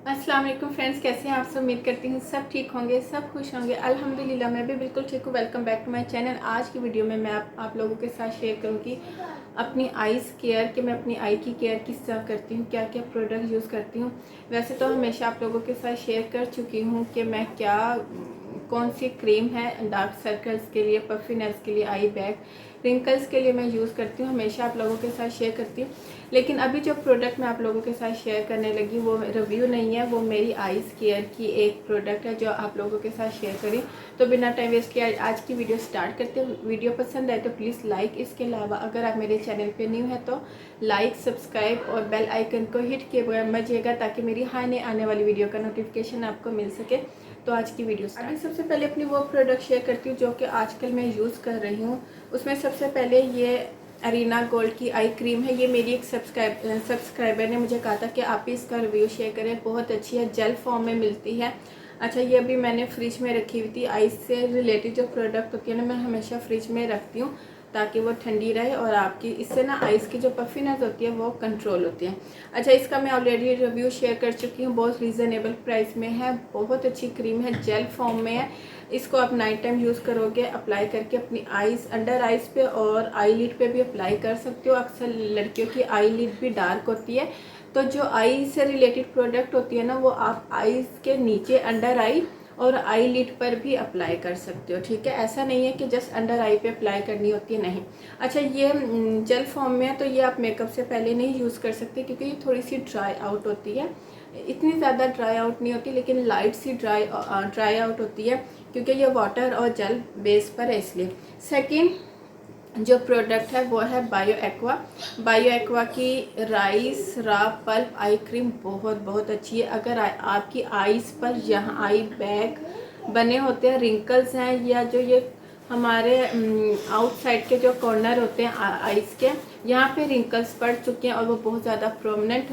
अस्सलाम वालेकुम फ्रेंड्स, कैसे हैं आप सब। उम्मीद करती हूँ सब ठीक होंगे, सब खुश होंगे। अल्हम्दुलिल्लाह मैं भी बिल्कुल ठीक हूँ। Welcome back to my channel. आज की वीडियो में मैं आप लोगों के साथ शेयर करूँगी अपनी आईज़ केयर कि मैं अपनी आई की केयर किस तरह करती हूँ, क्या क्या प्रोडक्ट यूज़ करती हूँ। वैसे तो हमेशा आप लोगों के साथ शेयर कर चुकी हूँ कि मैं कौन सी क्रीम है डार्क सर्कल्स के लिए, पफिनेस के लिए, आई बैग, रिंकल्स के लिए मैं यूज़ करती हूँ। हमेशा आप लोगों के साथ शेयर करती हूँ। लेकिन अभी जो प्रोडक्ट मैं आप लोगों के साथ शेयर करने लगी वो रिव्यू नहीं है, वो मेरी आईज़ केयर की एक प्रोडक्ट है जो आप लोगों के साथ शेयर करी। तो बिना टाइम वेस्ट किए आज की वीडियो स्टार्ट करते हैं। वीडियो पसंद आए तो प्लीज़ लाइक, इसके अलावा अगर आप मेरे चैनल पे न्यू है तो लाइक, सब्सक्राइब और बेल आइकन को हिट किए बगैर मजिएगा ताकि मेरी आने वाली वीडियो का नोटिफिकेशन आपको मिल सके। तो आज की वीडियो अभी सबसे पहले अपनी वो प्रोडक्ट शेयर करती हूँ जो कि आजकल मैं यूज़ कर रही हूँ। उसमें सबसे पहले ये अरीना गोल्ड की आई क्रीम है। ये मेरी एक सब्सक्राइबर ने मुझे कहा था कि आप भी इसका रिव्यू शेयर करें, बहुत अच्छी है, जेल फॉर्म में मिलती है। अच्छा, ये अभी मैंने फ्रिज में रखी हुई थी। आइस से रिलेटेड जो प्रोडक्ट होती है ना, मैं हमेशा फ्रिज में रखती हूँ ताकि वो ठंडी रहे और आपकी इससे ना आइस की जो पफिनेस होती है वो कंट्रोल होती है। अच्छा, इसका मैं ऑलरेडी रिव्यू शेयर कर चुकी हूँ, बहुत रीज़नेबल प्राइस में है, बहुत अच्छी क्रीम है, जेल फॉर्म में है। इसको आप नाइट टाइम यूज़ करोगे, अप्लाई करके अपनी आईज, अंडर आइज पे और आई लिड पे भी अप्लाई कर सकते हो। अक्सर लड़कियों की आई लिड भी डार्क होती है, तो जो आई से रिलेटेड प्रोडक्ट होती है ना वो आप आईज के नीचे अंडर आई और आई लिड पर भी अप्लाई कर सकते हो। ठीक है, ऐसा नहीं है कि जस्ट अंडर आई पे अप्लाई करनी होती है, नहीं। अच्छा, ये जेल फॉर्म में है तो ये आप मेकअप से पहले नहीं यूज़ कर सकते क्योंकि ये थोड़ी सी ड्राई आउट होती है। इतनी ज़्यादा ड्राई आउट नहीं होती लेकिन लाइट सी ड्राई आउट होती है क्योंकि ये वाटर और जेल बेस पर है, इसलिए। सेकंड जो प्रोडक्ट है वो है बायो एक्वा की राइस रा पल्प आई क्रीम। बहुत अच्छी है। अगर आपकी आईज पर यहाँ आई बैग बने होते हैं, रिंकल्स हैं, या जो ये हमारे आउटसाइड के जो कॉर्नर होते हैं आईज के, यहाँ पे रिंकल्स पड़ चुके हैं और वो बहुत ज़्यादा प्रोमिनेंट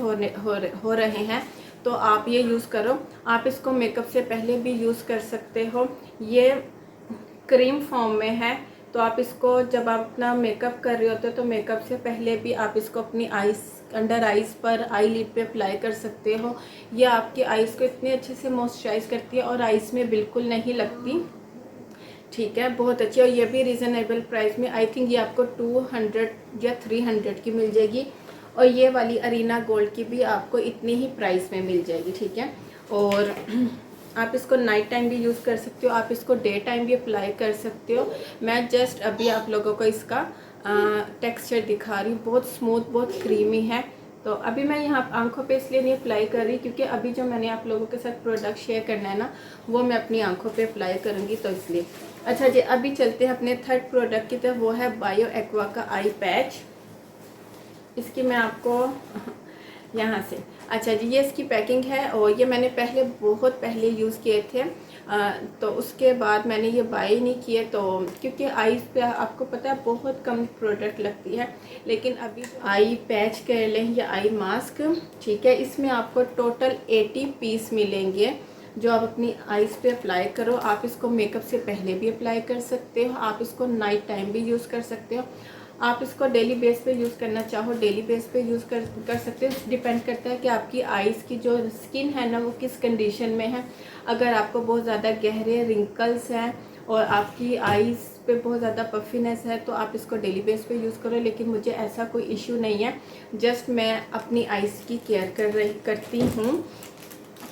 हो रहे हैं, तो आप ये यूज़ करो। आप इसको मेकअप से पहले भी यूज़ कर सकते हो। ये क्रीम फॉर्म में है, तो आप इसको जब आप अपना मेकअप कर रहे होते हो तो मेकअप से पहले भी आप इसको अपनी आईज, अंडर आईज पर, आई लिड पे अप्लाई कर सकते हो। ये आपकी आईज को इतने अच्छे से मॉइस्चराइज करती है और आईज में बिल्कुल नहीं लगती। ठीक है, बहुत अच्छी। और ये भी रीज़नेबल प्राइस में, आई थिंक ये आपको 200 या 300 की मिल जाएगी। और ये वाली अरीना गोल्ड की भी आपको इतनी ही प्राइस में मिल जाएगी। ठीक है, और आप इसको नाइट टाइम भी यूज़ कर सकते हो, आप इसको डे टाइम भी अप्लाई कर सकते हो। मैं जस्ट अभी आप लोगों को इसका टेक्सचर दिखा रही हूँ, बहुत स्मूथ, बहुत क्रीमी है। तो अभी मैं यहाँ आंखों पे इसलिए नहीं अप्लाई कर रही क्योंकि अभी जो मैंने आप लोगों के साथ प्रोडक्ट शेयर करना है ना, वो मैं अपनी आंखों पे अप्लाई करूँगी, तो इसलिए। अच्छा जी, अभी चलते हैं अपने थर्ड प्रोडक्ट की तरफ, वो है बायो एक्वा का आई पैच। इसकी मैं आपको यहाँ से, अच्छा जी, ये इसकी पैकिंग है और ये मैंने बहुत पहले यूज़ किए थे। तो उसके बाद मैंने ये बाय नहीं किए, तो क्योंकि आईज पे आपको पता है बहुत कम प्रोडक्ट लगती है। लेकिन अभी आई पैच कर लें या आई मास्क, ठीक है, इसमें आपको टोटल 80 पीस मिलेंगे जो आप अपनी आईज पे अप्लाई करो। आप इसको मेकअप से पहले भी अप्लाई कर सकते हो, आप इसको नाइट टाइम भी यूज़ कर सकते हो, आप इसको डेली बेस पे यूज़ करना चाहो डेली बेस पे यूज़ कर सकते हो। डिपेंड करता है कि आपकी आईज़ की जो स्किन है ना वो किस कंडीशन में है। अगर आपको बहुत ज़्यादा गहरे रिंकल्स हैं और आपकी आईज़ पे बहुत ज़्यादा पफिनेस है तो आप इसको डेली बेस पे यूज़ करो, लेकिन मुझे ऐसा कोई इशू नहीं है। जस्ट मैं अपनी आईज़ की केयर करती हूँ।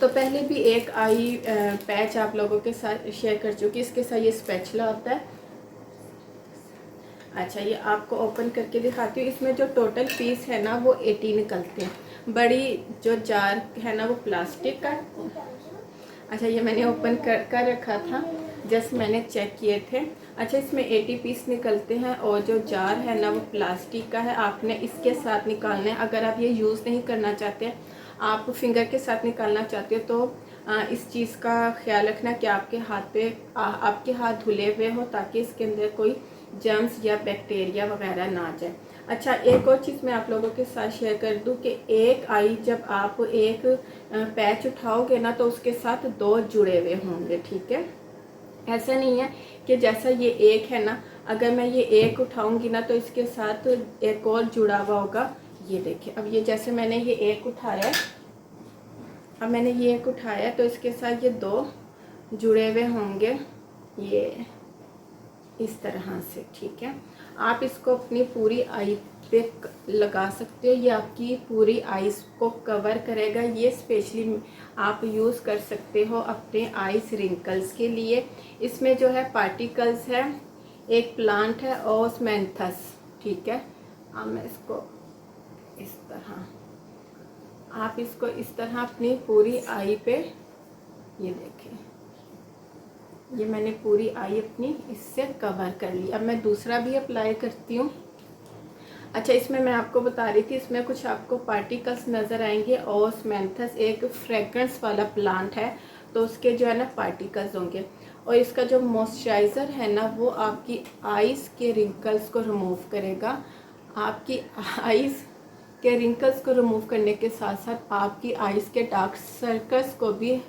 तो पहले भी एक आई पैच आप लोगों के साथ शेयर कर चुकी, इसके साथ ये स्पैचुला होता है। अच्छा, ये आपको ओपन करके दिखाती हूँ। इसमें जो टोटल पीस है ना वो 80 निकलते हैं। बड़ी जो जार है ना वो प्लास्टिक का। अच्छा, ये मैंने ओपन कर रखा था, जस्ट मैंने चेक किए थे। अच्छा, इसमें 80 पीस निकलते हैं और जो जार है ना वो प्लास्टिक का है। आपने इसके साथ निकालना है। अगर आप ये यूज़ नहीं करना चाहते, आप फिंगर के साथ निकालना चाहते हो, तो इस चीज़ का ख्याल रखना कि आपके हाथ धुले हुए हो ताकि इसके अंदर कोई जर्म्स या बैक्टीरिया वगैरह ना आ जाए। अच्छा, एक और चीज़ मैं आप लोगों के साथ शेयर कर दूं कि एक आई जब आप एक पैच उठाओगे ना तो उसके साथ 2 जुड़े हुए होंगे। ठीक है, ऐसा नहीं है कि जैसा ये एक है ना, अगर मैं ये एक उठाऊंगी ना तो इसके साथ एक और जुड़ा हुआ होगा। ये देखिए, अब ये जैसे मैंने ये एक उठाया है, अब मैंने ये एक उठाया तो इसके साथ ये 2 जुड़े हुए होंगे, ये इस तरह से, ठीक है। आप इसको अपनी पूरी आई पे लगा सकते हो, ये आपकी पूरी आईज को कवर करेगा। ये स्पेशली आप यूज़ कर सकते हो अपने आईज रिंकल्स के लिए। इसमें जो है पार्टिकल्स है, एक प्लांट है ओस्मेंथस, ठीक है। अब मैं इसको इस तरह, आप इसको इस तरह अपनी पूरी आई पे, ये देखें, ये मैंने पूरी आई अपनी इससे कवर कर ली। अब मैं दूसरा भी अप्लाई करती हूँ। अच्छा, इसमें मैं आपको बता रही थी, इसमें कुछ आपको पार्टिकल्स नज़र आएंगे। ओस्मेंथस एक फ्रेगरेंस वाला प्लांट है, तो उसके जो है ना पार्टिकल्स होंगे। और इसका जो मॉइस्चराइज़र है ना, वो आपकी आईज़ के रिंकल्स को रिमूव करेगा। आपकी आईज़ के रिंकल्स को रिमूव करने के साथ साथ आपकी आईज़ के डार्क सर्कल्स को भी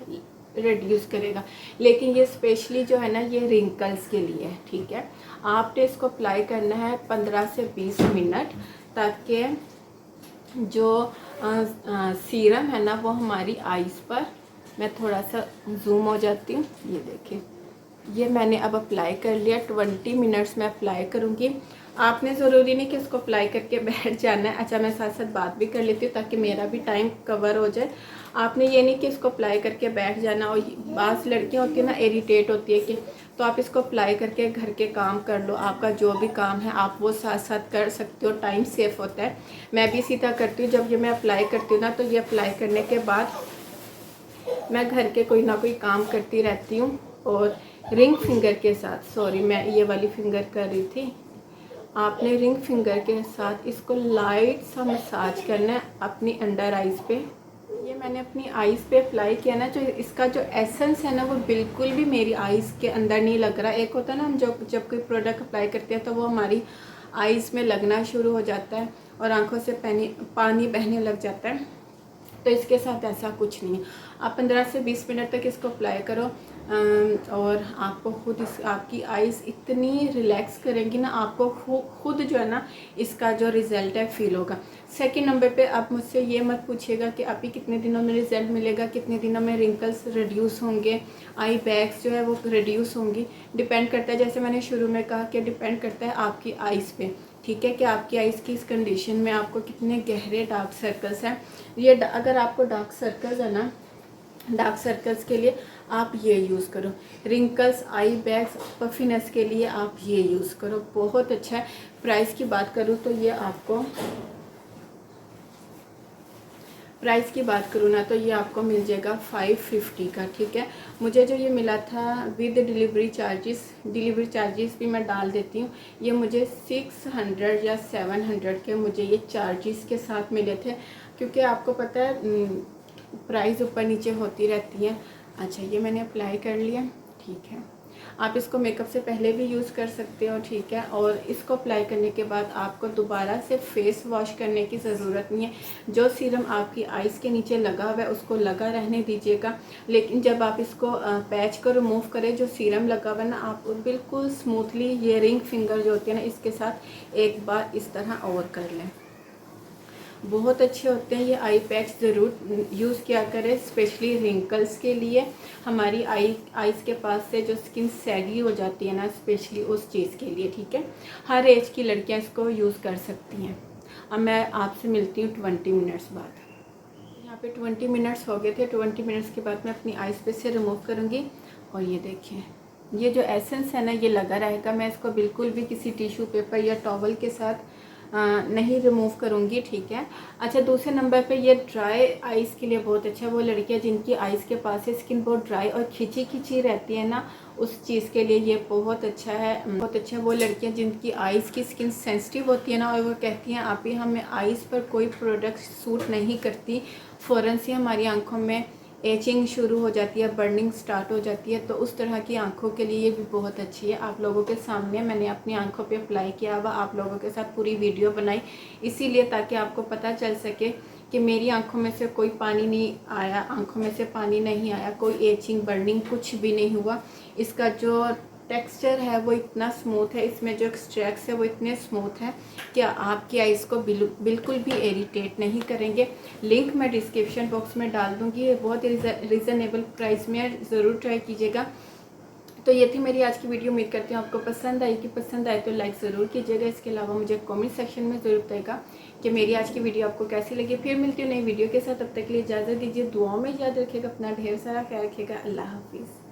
रिड्यूस करेगा। लेकिन ये स्पेशली जो है ना, ये रिंकल्स के लिए है, ठीक है। आपने इसको अप्लाई करना है 15 से 20 मिनट, ताकि जो सीरम है ना वो हमारी आईज़ पर, मैं थोड़ा सा जूम हो जाती हूँ, ये देखिए, ये मैंने अब अप्लाई कर लिया। 20 मिनट्स में अप्लाई करूँगी। आपने ज़रूरी नहीं कि इसको अप्लाई करके बैठ जाना है। अच्छा, मैं साथ साथ बात भी कर लेती हूँ ताकि मेरा भी टाइम कवर हो जाए। आपने ये नहीं कि इसको अप्लाई करके बैठ जाना। और बाज़ लड़कियाँ होती है ना, इरिटेट होती है कि, तो आप इसको अप्लाई करके घर के काम कर लो, आपका जो भी काम है आप वो साथ साथ कर सकते हो, टाइम सेव होता है। मैं भी इसी तरह करती हूँ। जब ये मैं अप्लाई करती हूँ ना, तो ये अप्लाई करने के बाद मैं घर के कोई ना कोई काम करती रहती हूँ। और रिंग फिंगर के साथ, सॉरी मैं ये वाली फिंगर कर रही थी, आपने रिंग फिंगर के साथ इसको लाइट सा मसाज करना है अपनी अंडर आइज़ पे। ये मैंने अपनी आइज़ पे अप्लाई किया ना, जो इसका जो एसेंस है ना, वो बिल्कुल भी मेरी आइज़ के अंदर नहीं लग रहा। एक होता है ना, हम जब कोई प्रोडक्ट अप्लाई करते हैं तो वो हमारी आइज़ में लगना शुरू हो जाता है और आंखों से पानी बहने लग जाता है। तो इसके साथ ऐसा कुछ नहीं है। आप 15 से 20 मिनट तक इसको अप्लाई करो और आपको खुद आपकी आइज़ इतनी रिलैक्स करेंगी ना, आपको खुद जो है ना इसका जो रिज़ल्ट है फील होगा। सेकंड नंबर पे आप मुझसे ये मत पूछिएगा कि अभी कितने दिनों में रिज़ल्ट मिलेगा, कितने दिनों में रिंकल्स रिड्यूस होंगे, आई बैग्स जो है वो रिड्यूस होंगी। डिपेंड करता है, जैसे मैंने शुरू में कहा कि डिपेंड करता है आपकी आइज़ पे, ठीक है, कि आपकी आइज़ की इस कंडीशन में आपको कितने गहरे डार्क सर्कल्स हैं। ये अगर आपको डार्क सर्कल्स है ना, डार्क सर्कल्स के लिए आप ये यूज़ करो। रिंकल्स, आई बैग्स, पफिनेस के लिए आप ये यूज़ करो, बहुत अच्छा है। प्राइस की बात करूँ तो ये आपको, प्राइस की बात करूँ ना, तो ये आपको मिल जाएगा 550 का, ठीक है। मुझे जो ये मिला था विद डिलीवरी चार्जेस भी मैं डाल देती हूँ। ये मुझे 600 या 700 के मुझे ये चार्जेस के साथ मिले थे, क्योंकि आपको पता है प्राइस ऊपर नीचे होती रहती है। अच्छा, ये मैंने अप्लाई कर लिया, ठीक है। आप इसको मेकअप से पहले भी यूज़ कर सकते हो, ठीक है। और इसको अप्लाई करने के बाद आपको दोबारा से फेस वॉश करने की ज़रूरत नहीं है। जो सीरम आपकी आइज़ के नीचे लगा हुआ है उसको लगा रहने दीजिएगा। लेकिन जब आप इसको पैच को रिमूव करें, जो सीरम लगा हुआ है ना, आप बिल्कुल स्मूथली ये रिंग फिंगर जो होती है ना, इसके साथ एक बार इस तरह और कर लें। बहुत अच्छे होते हैं ये आई पैच, ज़रूर यूज़ किया करें, स्पेशली रिंकल्स के लिए। हमारी आईज़ के पास से जो स्किन सैगी हो जाती है ना, स्पेशली उस चीज़ के लिए, ठीक है। हर एज की लड़कियां इसको यूज़ कर सकती हैं। अब मैं आपसे मिलती हूँ 20 मिनट्स बाद। यहाँ पे 20 मिनट्स हो गए थे। 20 मिनट्स के बाद मैं अपनी आईज़ पे से रिमूव करूँगी। और ये देखिए, ये जो एसेंस है ना, ये लगा रहेगा। मैं इसको बिल्कुल भी किसी टिश्यू पेपर या टॉवल के साथ नहीं रिमूव करूँगी, ठीक है। अच्छा, दूसरे नंबर पे ये ड्राई आइज़ के लिए बहुत अच्छा है। वो लड़कियाँ जिनकी आइज़ के पास से स्किन बहुत ड्राई और खिंची रहती है ना, उस चीज़ के लिए ये बहुत अच्छा है, बहुत अच्छा है। वो लड़कियाँ जिनकी आइज़ की स्किन सेंसिटिव होती है ना, और वो कहती हैं आप ही हमें आइज़ पर कोई प्रोडक्ट सूट नहीं करती, फ़ौरन से हमारी आँखों में एचिंग शुरू हो जाती है, बर्निंग स्टार्ट हो जाती है, तो उस तरह की आंखों के लिए ये भी बहुत अच्छी है। आप लोगों के सामने मैंने अपनी आंखों पे अप्लाई किया हुआ, आप लोगों के साथ पूरी वीडियो बनाई, इसीलिए ताकि आपको पता चल सके कि मेरी आंखों में से कोई पानी नहीं आया, आंखों में से पानी नहीं आया, कोई एचिंग बर्निंग कुछ भी नहीं हुआ। इसका जो टेक्सचर है वो इतना स्मूथ है, इसमें जो एक्सट्रैक्ट्स है वो इतने स्मूथ हैं कि आपकी आइज़ को बिल्कुल भी इरिटेट नहीं करेंगे। लिंक मैं डिस्क्रिप्शन बॉक्स में डाल दूँगी, ये बहुत ही रीज़नेबल प्राइस में है, ज़रूर ट्राई कीजिएगा। तो ये थी मेरी आज की वीडियो। उम्मीद करती हूँ आपको पसंद आएगी। पसंद आए तो लाइक ज़रूर कीजिएगा। इसके अलावा मुझे कमेंट सेक्शन में ज़रूर बताइएगा कि मेरी आज की वीडियो आपको कैसी लगी। फिर मिलती हूँ नई वीडियो के साथ, तब तक के लिए इजाज़त दीजिए। दुआओं में याद रखिएगा, अपना ढेर सारा ख्याल रखिएगा। अल्लाह हाफिज़।